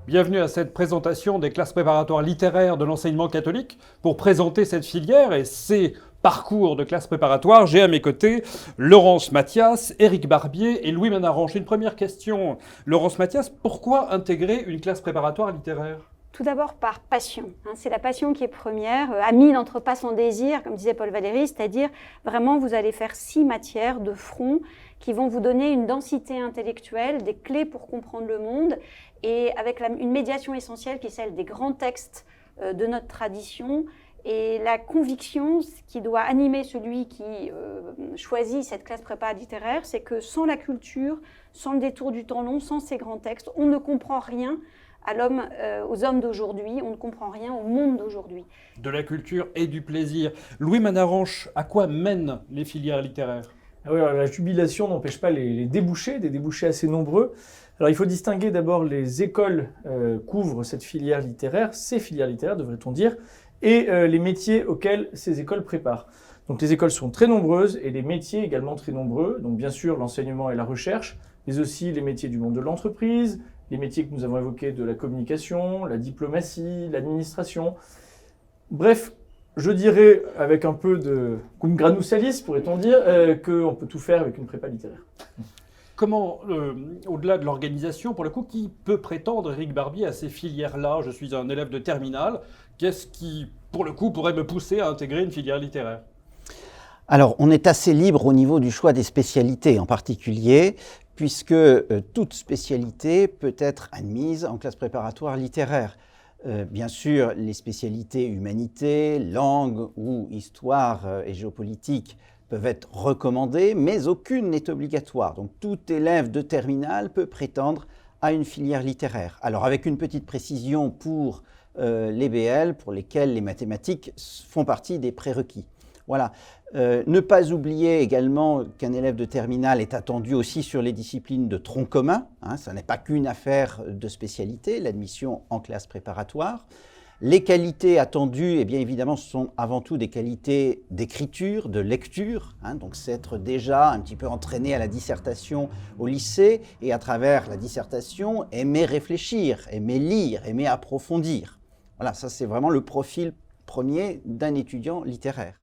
Bienvenue à cette présentation des classes préparatoires littéraires de l'enseignement catholique. Pour présenter cette filière et ses parcours de classes préparatoires, j'ai à mes côtés Laurence Mathias, Éric Barbier et Louis Manaranche. Une première question. Laurence Mathias, pourquoi intégrer une classe préparatoire littéraire ? Tout d'abord par passion. C'est la passion qui est première. Ami n'entre pas sans désir, comme disait Paul Valéry, c'est-à-dire vraiment vous allez faire 6 matières de front qui vont vous donner une densité intellectuelle, des clés pour comprendre le monde et avec une médiation essentielle qui est celle des grands textes de notre tradition et la conviction qui doit animer celui qui choisit cette classe prépa littéraire, c'est que sans la culture, sans le détour du temps long, sans ces grands textes, on ne comprend rien à l'homme, aux hommes d'aujourd'hui, on ne comprend rien au monde d'aujourd'hui. De la culture et du plaisir. Louis Manaranche, à quoi mènent les filières littéraires ? Oui, alors la jubilation n'empêche pas les débouchés, des débouchés assez nombreux. Alors il faut distinguer d'abord les écoles couvrent cette filière littéraire, ces filières littéraires devrait-on dire, et les métiers auxquels ces écoles préparent. Donc les écoles sont très nombreuses et les métiers également très nombreux. Donc bien sûr l'enseignement et la recherche, mais aussi les métiers du monde de l'entreprise, les métiers que nous avons évoqués de la communication, la diplomatie, l'administration. Bref, je dirais avec un peu de cum granus salis, pourrait-on dire, qu'on peut tout faire avec une prépa littéraire. Comment, au-delà de l'organisation, pour le coup, qui peut prétendre, Éric Barbier, à ces filières-là ? Je suis un élève de terminale. Qu'est-ce qui, pour le coup, pourrait me pousser à intégrer une filière littéraire ? Alors, on est assez libre au niveau du choix des spécialités en particulier, puisque toute spécialité peut être admise en classe préparatoire littéraire. Bien sûr, les spécialités humanité, langue ou histoire et géopolitique peuvent être recommandées, mais aucune n'est obligatoire. Donc tout élève de terminale peut prétendre à une filière littéraire. Alors avec une petite précision pour les BL, pour lesquels les mathématiques font partie des prérequis. Voilà. Ne pas oublier également qu'un élève de terminale est attendu aussi sur les disciplines de tronc commun. Ça n'est pas qu'une affaire de spécialité, l'admission en classe préparatoire. Les qualités attendues, eh bien évidemment, ce sont avant tout des qualités d'écriture, de lecture. Donc c'est être déjà un petit peu entraîné à la dissertation au lycée et à travers la dissertation, aimer réfléchir, aimer lire, aimer approfondir. Voilà, ça c'est vraiment le profil premier d'un étudiant littéraire.